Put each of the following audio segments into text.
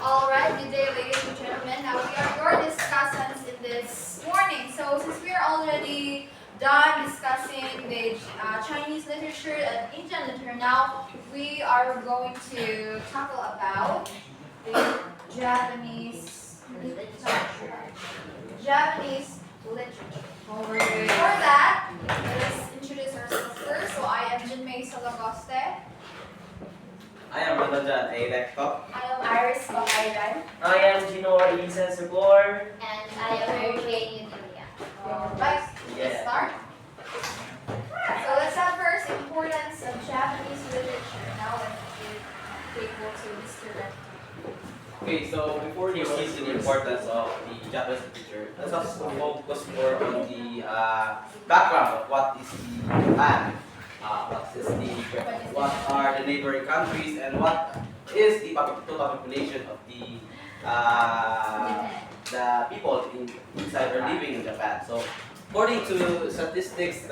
Alright, good day ladies and gentlemen. Now we are your discussants in this morning. So since we are already done discussing the Chinese literature and Indian literature, now we are going to tackle about the Japanese literature. Japanese literature. For that, let us introduce ourselves first. So I am Jinmei Salagoste. I am Ramadan A. Lekko. I am Iris Bakaidan. I am Gino Isa Sabor. And I am Mary Jane Udelia. Alright, let's start. So let's have first importance of Japanese literature. Now let's take books to Mr. Red. Okay, so before we see the importance of the Japanese literature, let's just focus more on the background of what is the Japan, what are the neighboring countries, and what is the total population of the people inside or living in Japan. So according to statistics,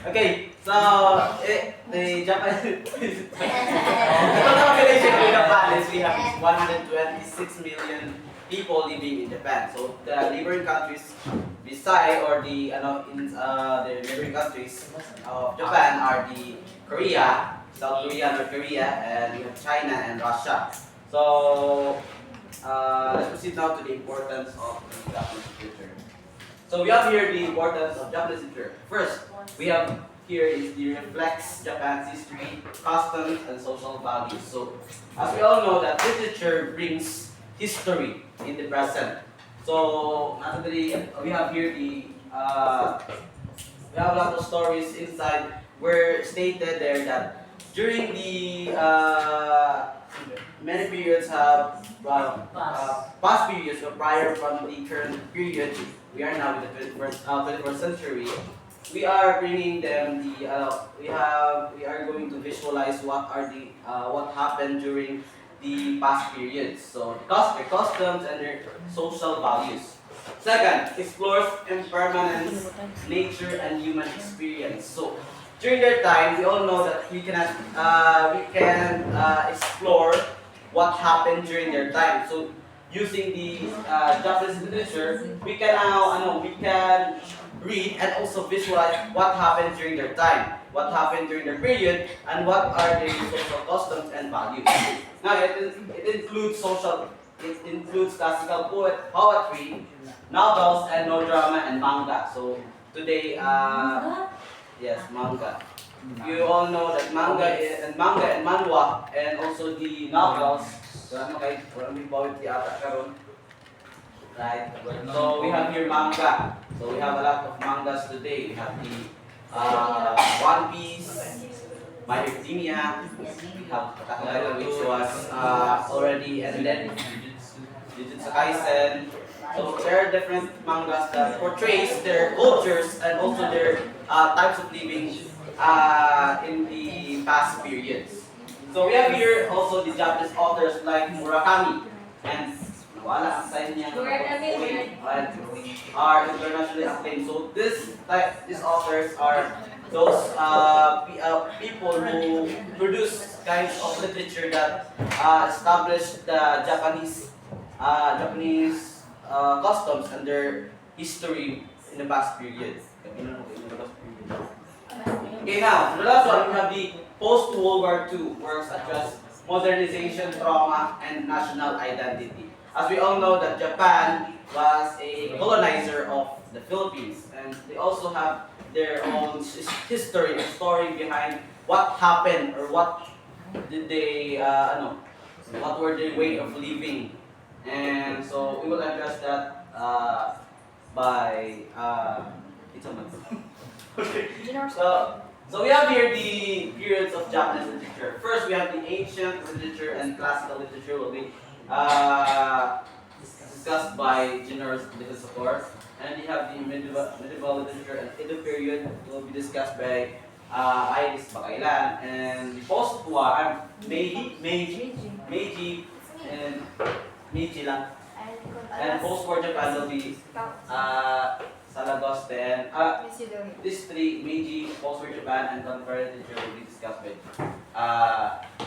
okay, so the Japan total population in Japan is we have 126 million people living in Japan. So the neighboring countries beside or the neighboring countries of Japan are the Korea, South Korea, North Korea, and we have China and Russia. So let's proceed now to the importance of the Japanese literature. So we have here the importance of Japanese literature. First, we have here is the reflects Japan's history, customs, and social values. So as we all know that literature brings history in the present. So naturally, we have here the we have a lot of stories inside where stated there that during the many periods have past periods or prior from the current period. We are now in the 21st century. We are bringing them the we are going to visualize what happened during the past periods. So their customs and their social values. Second, explores impermanence, nature, and human experience. So during their time, we all know that we can explore what happened during their time. So using the Japanese literature, we can read and also visualize what happened during their time, what happened during their period, and what are their social customs and values. Now it includes classical poetry, novels, and no drama and manga. So today, yes, manga. You all know that manga and manhwa and also the novels. Right. So we have here manga. So we have a lot of mangas today. We have the One Piece, My Hero Academia. We have Attack on Titan, which was already ended. Jujutsu Kaisen. So there are different mangas that portrays their cultures and also their types of living in the past periods. So we have here also the Japanese authors like Murakami and wala ang sign niya are internationally acclaimed. So these authors are those people who produce kinds of literature that establish the Japanese customs and their history in the past period. Okay, now the last one we have the post-World War II works such as modernization, trauma, and national identity. As we all know that Japan was a colonizer of the Philippines, and they also have their own history and story behind what happened or what did they, what were their way of living, and so we will address that by it's a month. Okay. So we have here the periods of Japanese literature. First, we have the ancient literature and classical literature will be discussed by Generous Nicholas, of course. And you have the medieval literature and Edo period will be discussed by Iris Bakailan. And the post-war, Meiji, and Meiji lang. And post-war Japan will be Salagoste and these three, Meiji, post-war Japan, and contemporary literature will be discussed by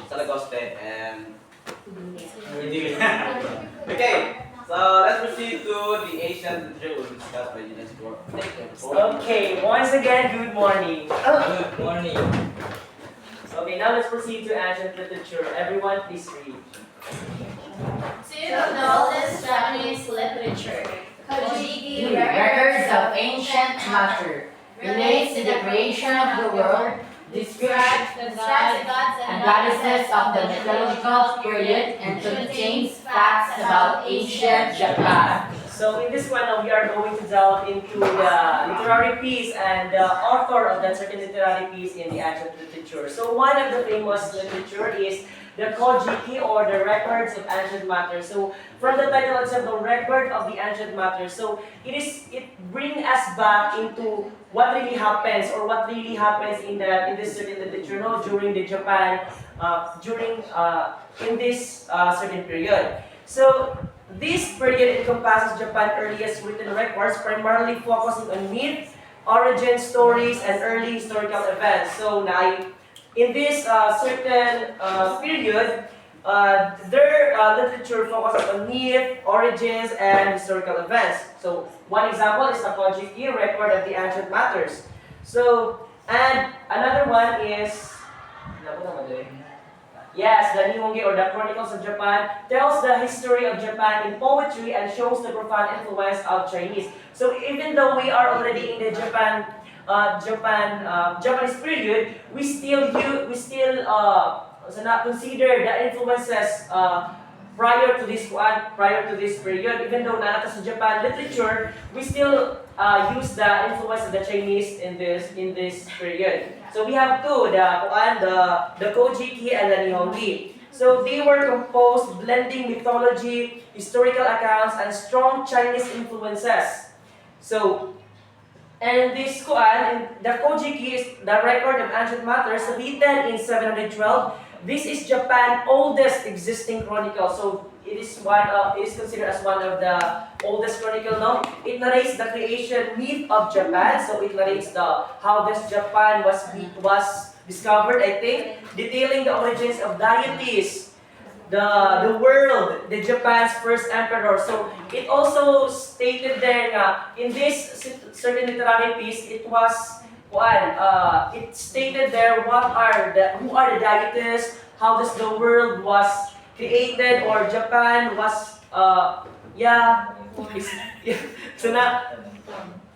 Salagoste and Okay, so let's proceed to the Asian literature we'll discuss by UNESCO. Okay, once again, good morning. Good morning. Okay, now let's proceed to ancient literature. Everyone, please read. Two of the oldest Japanese literature, Kojiki Records of ancient matter relates to the creation of the world, describes the gods and goddesses of the mythological period, and contains facts about ancient Japan. So in this one, we are going to delve into the literary piece and the author of that certain literary piece in the ancient literature. So one of the famous literature is the Kojiki, or the records of ancient matter. So from the title itself, the record of the ancient matter. So it brings us back into what really happens, or what really happens in this certain literature, no, during the Japan, in this certain period. So this period encompasses Japan's earliest written records, primarily focusing on myth, origin stories, and early historical events. So now, in this certain period, their literature focuses on myth, origins, and historical events. So one example is the Kojiki record of the ancient matters. So, and another one is, yes, the Nihongi, or the Chronicles of Japan, tells the history of Japan in poetry and shows the profound influence of Chinese. So even though we are already in the Japanese period, we still so not consider the influences prior to this period. Even though nata sa Japan literature, we still use the influence of the Chinese in this period. So we have two, the Kojiki and the Nihongi. So they were composed blending mythology, historical accounts, and strong Chinese influences. So, and this the Kojiki is the record of ancient matters written in 712. This is Japan's oldest existing chronicle. So it is considered as one of the oldest chronicle. No, it narrates the creation myth of Japan. So it narrates how this Japan was discovered, I think, detailing the origins of deities, the world, the Japan's first emperor. So it also stated there in this certain literary piece, it stated there who are the deities, how does the world was created, or Japan was so na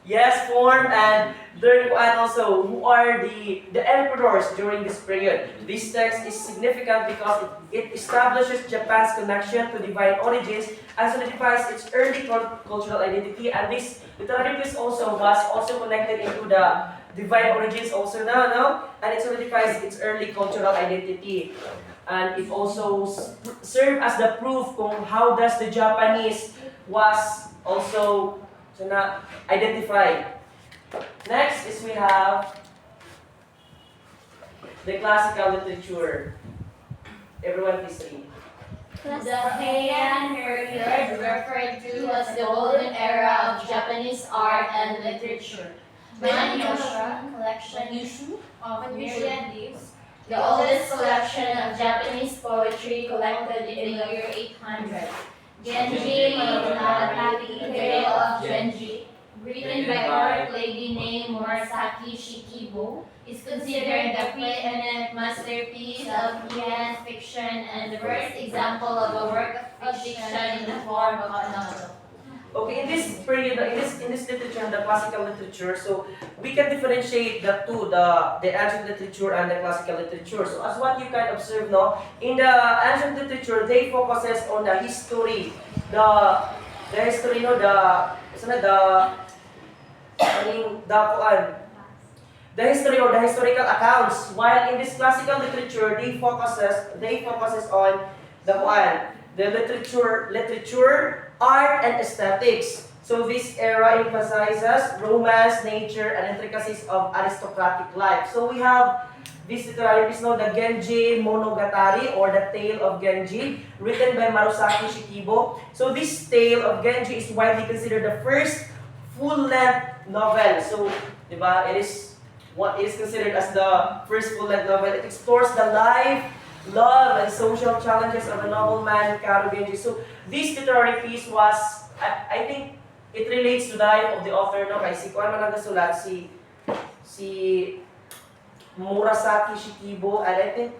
yes, formed, and there and also who are the emperors during this period. This text is significant because it establishes Japan's connection to divine origins and solidifies its early cultural identity. And this literary piece was connected into the divine origins also now, and it solidifies its early cultural identity. And it also serves as the proof kung how does the Japanese was also identified. Next is we have the classical literature. Everyone please read. The Heian period, referred to as the golden era of Japanese art and literature. Manyoshun collection of myriad leaves, the oldest collection of Japanese poetry collected in the year 800. Genji Monogatari, Tale of Genji, written by art lady named Murasaki Shikibu, is considered the preeminent masterpiece of Heian fiction and the first example of a work of fiction in the form of a novel. Okay, in this period, in this literature, the classical literature, so we can differentiate the two, the ancient literature and the classical literature. So as what you can observe now, in the ancient literature, they focuses on the history, the history, no, the history or the historical accounts. While in this classical literature, they focuses on the literature, art, and aesthetics. So this era emphasizes romance, nature, and intricacies of aristocratic life. So we have this literary piece now, the Genji Monogatari, or the Tale of Genji, written by Murasaki Shikibu. So this Tale of Genji is widely considered the first full-length novel. So, diba, it is considered as the first full-length novel. It explores the life, love and social challenges of a nobleman, Karugenji. So this literary piece was, I think, it relates to the life of the author, no? Kay si Kuan man nagasulat, si Murasaki Shikibu, and I think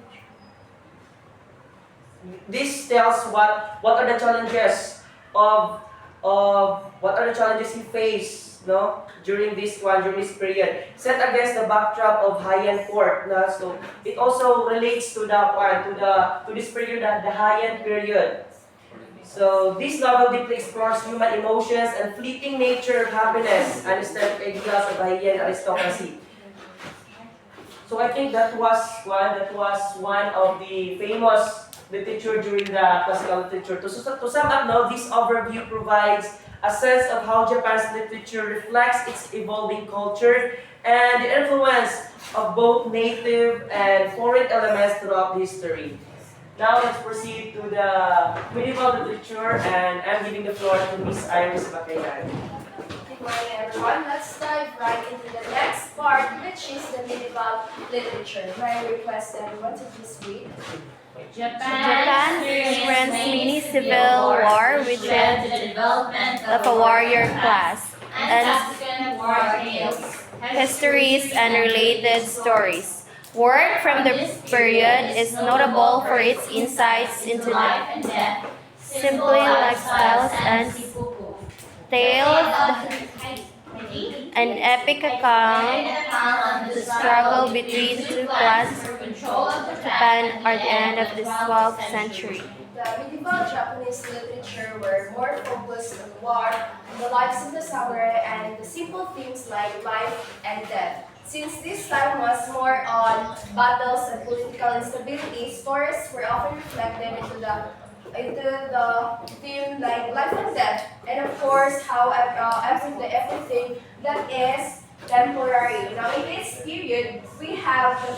this tells what are the challenges of what are the challenges he faced, no, during this period, set against the backdrop of Heian court, no? So it also relates to to this period, the Heian period. So this novel deeply explores human emotions and fleeting nature of happiness and aesthetic ideals of Heian aristocracy. So I think that was one of the famous literature during the classical literature. To sum up now, this overview provides a sense of how Japan's literature reflects its evolving culture and the influence of both native and foreign elements throughout history. Now let's proceed to the medieval literature, and I'm giving the floor to Miss Iris Bakayan. Good morning, everyone. Let's dive right into the next part, which is the medieval literature. May I request everyone to please read? Japan experienced many civil war, which led to the development of a warrior class, and subsequent war tales, histories, and related stories. Work from the period is notable for its insights into life and death, simple lifestyles, and tales, an epic account of the struggle between two classes for control of Japan at the end of the 12th century. The medieval Japanese literature were more focused on war, the lives of the samurai, and the simple themes like life and death. Since this time was more on battles and political instability, stories were often reflected into the theme like life and death, and of course how everything that is temporary. Now in this period, we have the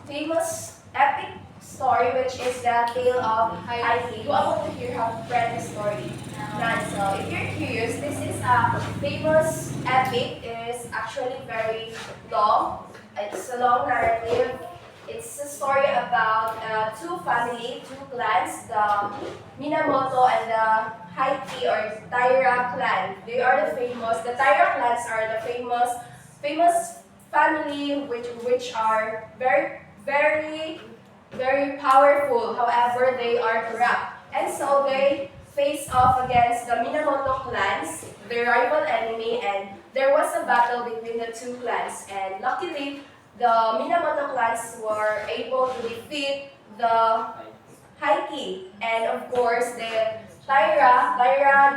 famous epic story, which is the tale of Heidi. Who I want to hear how to read the story. None. So if you're curious, this is a famous epic. It is actually very long. It's a long narrative. It's a story about two clans, the Minamoto and the Haiti or Taira clan. The Taira clans are the famous family which are very powerful. However, they are corrupt. And so they face off against the Minamoto clans, their rival enemy, and there was a battle between the two clans. And luckily, the Minamoto clans were able to defeat the Haiti. And of course, the Taira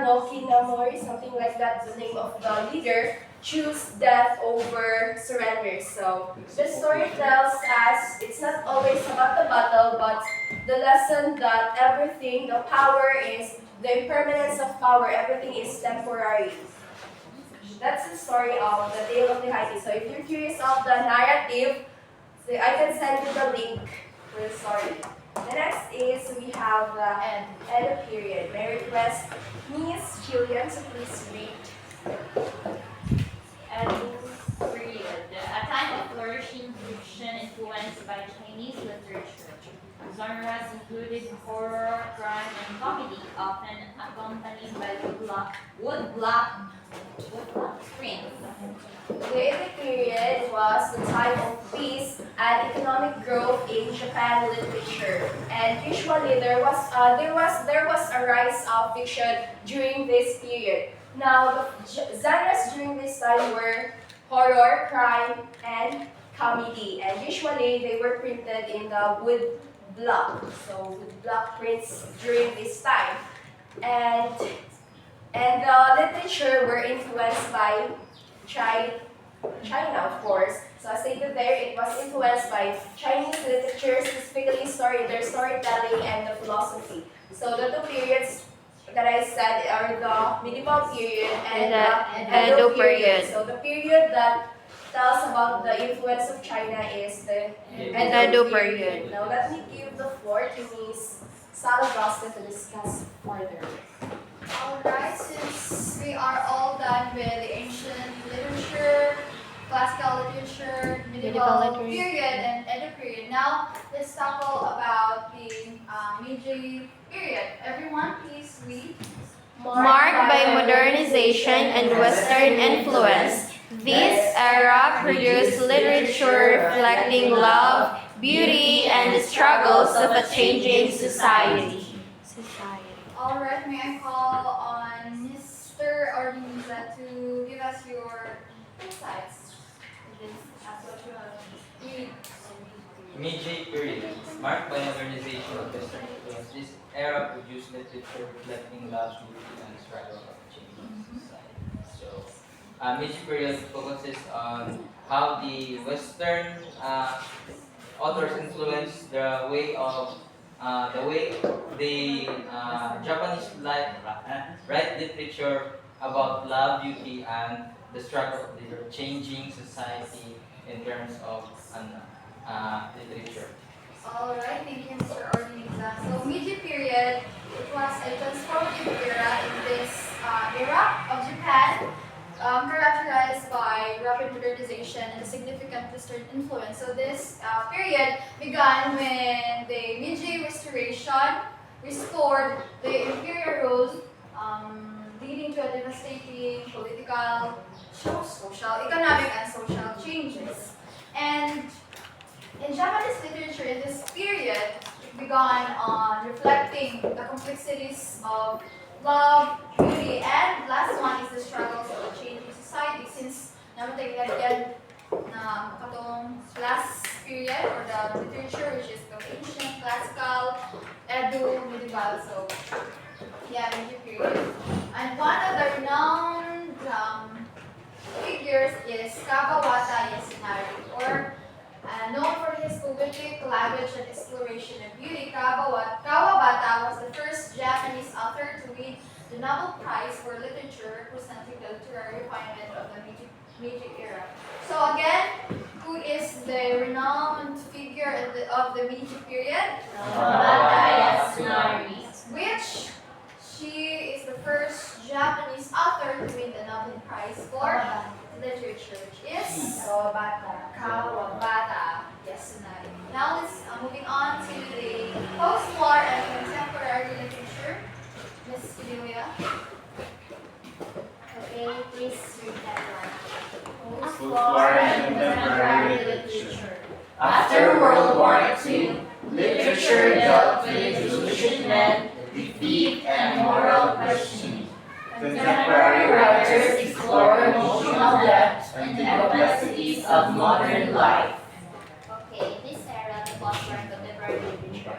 no Kinamori, something like that, the name of the leader, choose death over surrender. So the story tells us it's not always about the battle, but the lesson that the impermanence of power, everything is temporary. That's the story of the Tale of the Haiti. So if you're curious of the narrative, so I can send you the link for the story. The next is we have the Edo period. May I request Miss Jillian to please read. Edo period, a time of flourishing fiction influenced by Chinese literature. Genres included horror, crime, and comedy, often accompanied by woodblock screens. The Edo period was the time of peace and economic growth in Japan literature, and usually there was a rise of fiction during this period. Now, the genres during this time were horror, crime, and comedy, and usually they were printed in the wood block. So wood block prints during this time, and the literature were influenced by China, of course. So as stated there, it was influenced by Chinese literature, specifically their storytelling and the philosophy. So the two periods that I said are the medieval period and the Edo period. So the period that tells about the influence of China is the Edo period. Now let me give the floor to Ms. Salagosta to discuss further. Alright, since we are all done with the ancient literature, classical literature, medieval Medieval literature. period, and Edo period, period. Now, let's tackle about the Meiji period. Everyone, please read. Marked by modernization and Western influence, this era produced literature reflecting love, beauty, and the struggles of a changing society. Alright, may I call on Mr. Ordiniza to give us your insights? This as what you have read. Meiji period, marked by modernization of Western influence, this era produced literature reflecting love, beauty, and the struggle of changing society. So, Meiji period focuses on how the Western authors influenced the way the Japanese write literature about love, beauty, and the struggle of the changing society in terms of literature. Alright, thank you, Mr. Ordiniza. So, Meiji period, it was a transformative era in this era of Japan, characterized by rapid modernization and a significant Western influence. So, this period began when the Meiji Restoration restored the imperial rule, leading to a devastating political, social, economic, and social changes. And in Japanese literature in this period, it began on reflecting the complexities of love, beauty, and last one is the struggles of a changing society. Since namatay yan na katong last period or the literature which is the ancient, classical, Edo, medieval. So yeah, Meiji period. And one of the renowned figures is Kawabata Yasunari, or known for his poetic language and exploration of beauty. Kawabata was the first Japanese author to win the Nobel Prize for Literature, representing the literary refinement of the Meiji era. So again, who is the renowned figure of the Meiji period? Kawabata Yasunari. Which she is the first Japanese author to win the Nobel Prize for literature, which is Kawabata Yasunari. Now let's moving on to the post-war and contemporary literature. Miss Julia. Okay, please read that one. Post-war and contemporary literature. After World War II, literature dealt with disillusionment, defeat, and moral questioning. Contemporary writers explore emotional depth and the complexities of modern life. Okay, this era, the post-war and contemporary literature.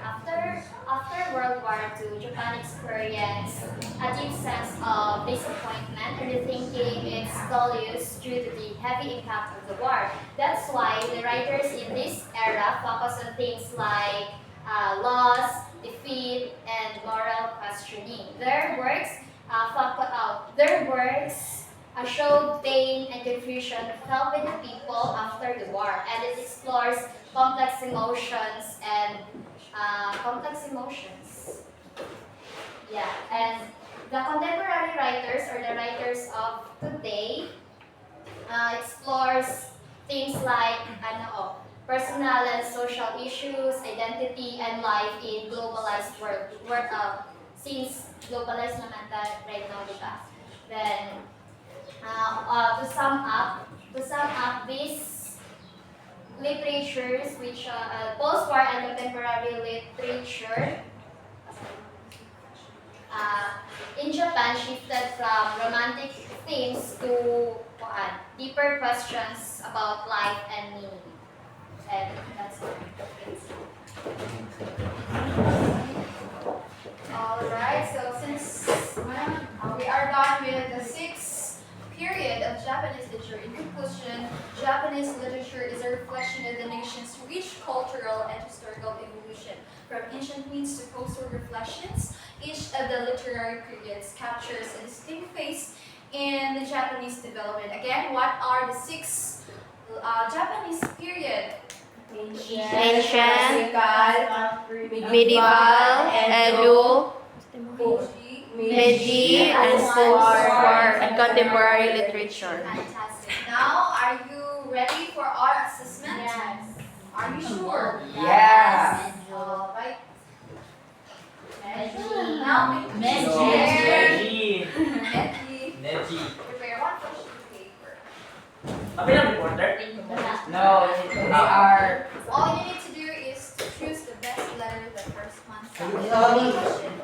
After World War II, Japan experienced a deep sense of disappointment and rethinking its values due to the heavy impact of the war. That's why the writers in this era focus on things like loss, defeat, and moral questioning. Their works showed pain and confusion felt by the people after the war, and it explores complex emotions and complex emotions. Yeah, and the contemporary writers or the writers of today explores things like personal and social issues, identity, and life in globalized world. Since globalized naman right now, diba? Then, to sum up these literatures, which post-war and contemporary literature, in Japan shifted from romantic themes to deeper questions about life and meaning. And that's all. Alright, so since we are done with the sixth period of Japanese literature, in conclusion, Japanese literature is a reflection of the nation's rich cultural and historical evolution. From ancient myths to post-war reflections, each of the literary periods captures a distinct phase in the Japanese development. Again, what are the six Japanese period? Ancient, medieval, Edo, Meiji, and post-war and contemporary literature. Fantastic. Now, are you ready for our assessment? Yes. Are you sure? Yeah. Alright. Neji. Now, Neji. Neji. Neji. Neji. Prepare one question paper. Kami lang reporter. No, they are. All you need to do is to choose the best letter the first one sounds. Sorry.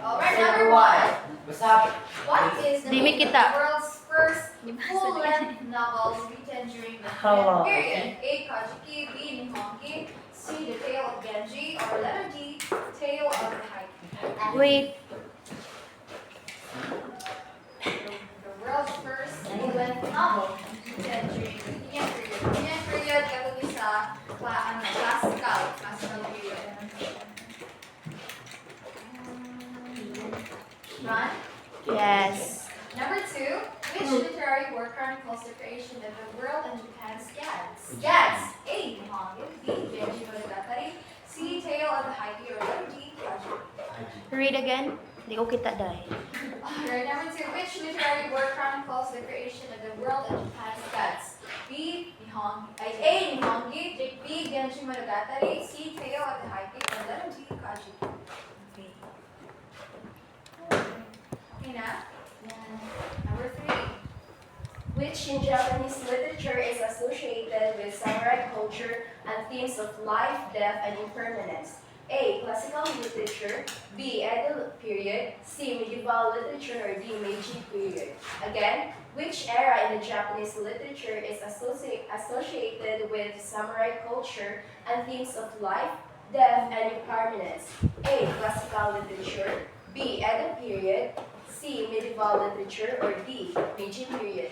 Alright, number one. What's up? What is the Dimi name of kita. the world's first full-length novel written during the Hello. period? A. Kajiki, B. Nihongi, C. The Tale of Genji, or letter D. Tale of the Haikyuu. Wait, The world's first full-length novel written during the Heian period. Heian period, katulad sa classical period. Run. yes. Number two, which literary work chronicles the creation of the world and Japan's gods? Gods. A. Nihongi, B. Genji Monogatari, C. Tale of the Haikyuu, or letter D. Kajiki. Read again. Di ko kita dahil. Alright, number two, which literary work chronicles the creation of the world and Japan's gods? B. A. Nihongi, B. Genji Monogatari, C. Tale of the Haikyuu, or letter D. Kajiki. Okay na? Number three. Which in Japanese literature is associated with samurai culture and themes of life, death, and impermanence? A. Classical literature, B. Edo period, C. Medieval literature, or D. Meiji period. Again, which era in the Japanese literature is associated with samurai culture and themes of life, death, and impermanence? A. Classical literature, B. Edo period, C. Medieval literature, or D. Meiji period.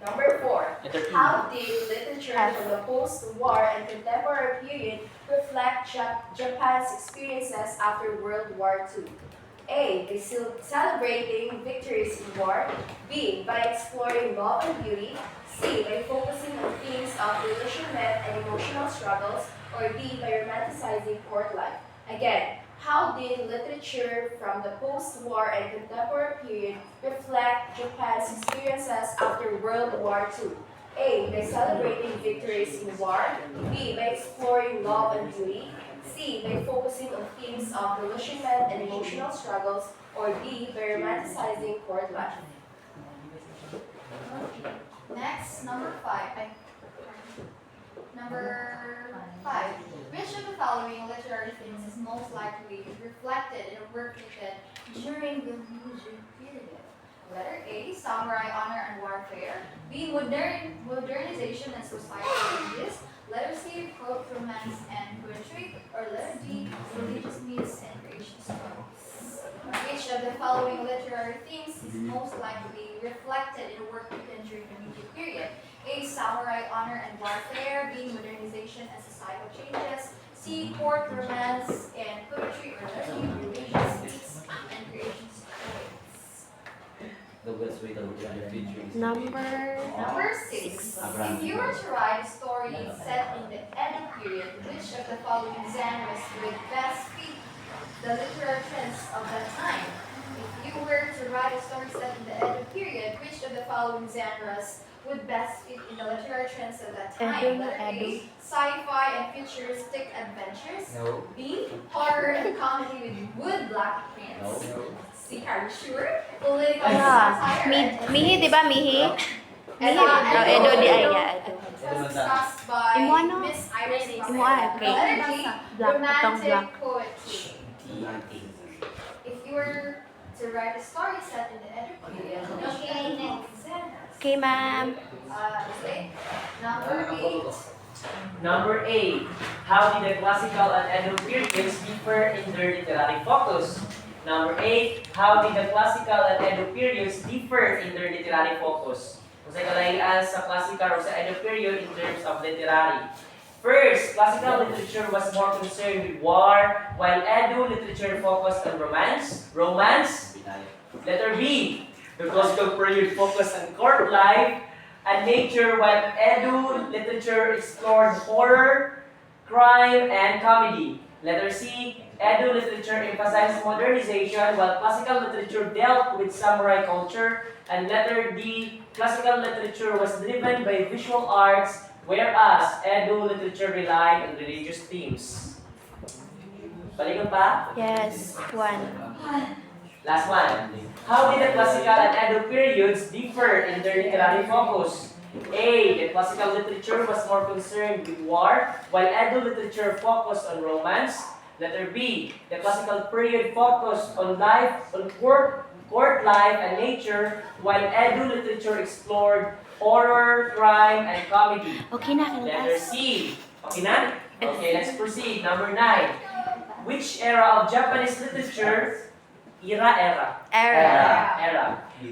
Number four. How did literature from the post-war and contemporary period reflect Japan's experiences after World War II? A. By celebrating victories in war. B. By exploring love and beauty. C. By focusing on themes of disillusionment and emotional struggles. Or D. By romanticizing court life. Again, how did literature from the post-war and contemporary period reflect Japan's experiences after World War II? A. By celebrating victories in war. B. By exploring love and beauty. C. By focusing on themes of disillusionment and emotional struggles. Or D. By romanticizing court life. Next, number five. Which of the following literary themes is most likely reflected in a work written during the Meiji period? Letter A. Samurai honor and warfare. B. Modernization and societal changes. Letter C. Folk romance and poetry. Or letter D. Religious myths and creation stories. Which of the following literary themes is most likely reflected in a work written during the Meiji period? A. Samurai honor and warfare. B. Modernization and societal changes. C. Court romance and poetry. Or letter D. Religious myths and creation stories. The best way to look at the future is Number six. If you were to write a story set in the Edo period, which of the following genres would best fit the literary trends of that time? If you were to write a story set in the Edo period, which of the following genres would best fit in the literary trends of that time? Letter A. Sci-fi and futuristic adventures. No. B. Horror and comedy with wood-black prints. No. C. Are you sure? Political Ah, satire. Mihi, di ba? Mihi? Mihi. Edo. Oh, Edo di ay, yeah, Edo. Was discussed by Imo ano? Miss Iris Imo ay, okay. Letter D. Black, itong Romantic black. poetry. If you were to write a story set in the Edo period, Okay, next. Okay, ma'am. Okay. Number 8. Number 8. How did the classical and Edo periods differ in their literary focus? Number 8. How did the classical and Edo periods differ in their literary focus? Kung sa kalahian sa classical o sa Edo period in terms of literary. First, classical literature was more concerned with war, while Edo literature focused on romance. Letter B. The classical period focused on court life and nature, while Edo literature explored horror, crime, and comedy. Letter C. Edo literature emphasized modernization, while classical literature dealt with samurai culture. And letter D. Classical literature was driven by visual arts, Whereas Edu literature relied on religious themes. Balikan pa? Yes, 1. Last one. How did the classical and Edo periods differ in their literary focus? A. The classical literature was more concerned with war, while Edo literature focused on romance. Letter B. The classical period focused on life, on court life and nature, while Edo literature explored horror, crime, and comedy. Okay na, Letter C. Okay na? Okay, let's proceed. Number 9. Which era of Japanese literature? Era.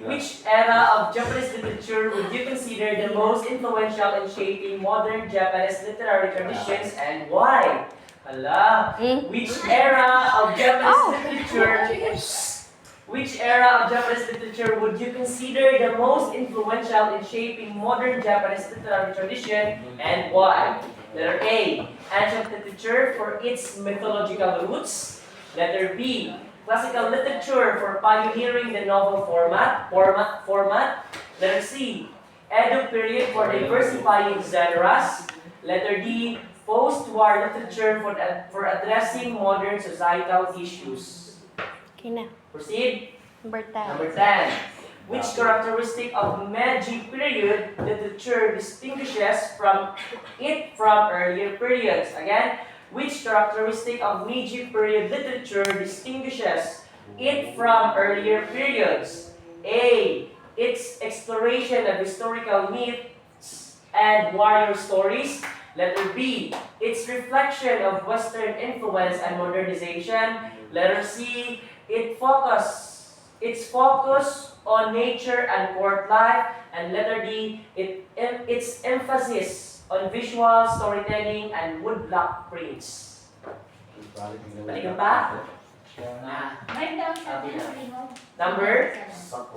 Which era of Japanese literature would you consider the most influential in shaping modern Japanese literary traditions and why? Hala. Which era of Japanese literature? Which era of Japanese literature would you consider the most influential in shaping modern Japanese literary tradition and why? Letter A. Ancient literature for its mythological roots. Letter B. Classical literature for pioneering the novel format. Letter C. Edo period for diversifying genres. Letter D. Post-war literature for addressing modern societal issues. Okay na. Proceed. Number 10. Number 10. Which characteristic of Meiji period literature distinguishes from earlier periods? Again, which characteristic of Meiji period literature distinguishes it from earlier periods? A. Its exploration of historical myths and warrior stories. Letter B. Its reflection of Western influence and modernization. Letter C. Its focus on nature and court life. And letter D. Its emphasis on visual storytelling and woodblock prints. Balikan pa? Number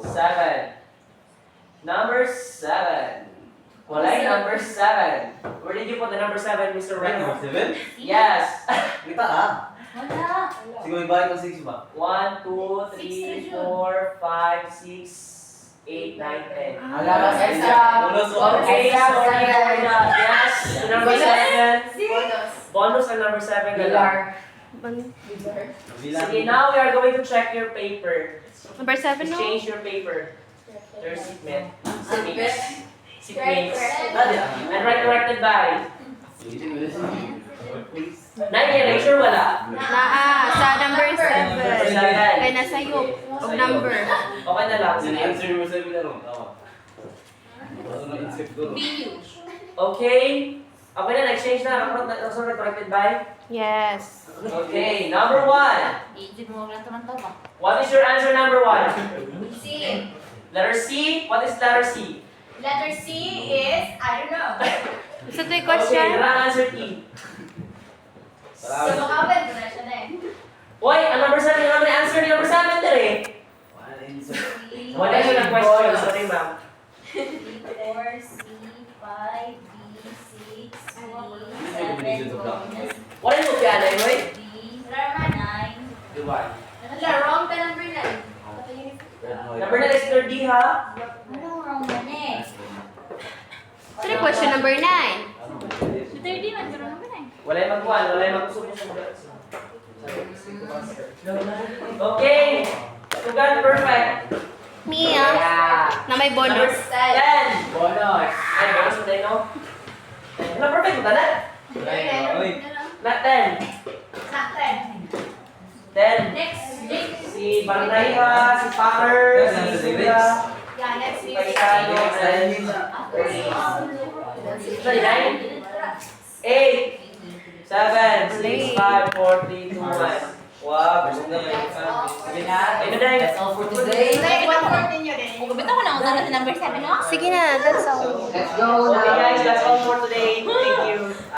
7. Number 7. Walay number 7. Where did you put the number 7, Mr. Number Record? 7? Yes. Kita ah. Wala. Siguro ibalik ko 6 ba? 1, 2, 3, 4, 5, 6, 8, 9, 10. Wala ka extra. Bonus Okay, sorry for that. Yes, the number 7. Bonus. Bonus ang number 7 na lang. Sige, now we are going to check your paper. Number 7 no? Exchange your paper. Your seatmate. Seatmates. And corrected by. Erasure wala. Naa, sa number 7. Number 7. Kaya nasa iyo. Og number. Okay na lang. Sige. Answer mo sa binarong. Tama. Ano na insect ko? Okay. Okay na, exchange na. Sorry, corrected by. Yes. Okay, number 1. Idig mo lang naman to ba? What is your answer number 1? C. Letter C. What is letter C? Letter C is, I don't know. Sa ito yung Okay, question. wrong answer E. So, makapal ko na siya na eh. Hoy, ang number 7 yung naman answer ni number 7 din eh. Wala na insect. Wala siya ng question. Sorry, ma'am. B4, C5, B6, C7, bonus Wala yung piano, eh, boy? B9. Diba? Wala, wrong ka number 9. Number 9 is letter D, ha? Ano wrong na eh? Ito yung question number 9. Letter D man, pero naman eh. Wala yung mag-1. Wala yung mag-usap sa Okay. Tugan, perfect. Mia. Yeah. Na may Number bonus. 10. Bonus. Ay, bonus mo tayo, no? Wala, perfect mo na. Oy. Not 10. Sakto. 10. Next. Si Banraya, si Packer, si Sula, Yeah, next si week. Paisano, and sorry, 9, 8, 7, 6, 5, 4, 3, 2, 1. Wow, gusto na yun. Sige na. Ayun na, That's all for today. Like, one-fourth ninyo din. Bito ko na ako sa number 7, no? Sige na, that's all. Let's go Okay now. guys, that's all for today. Thank you.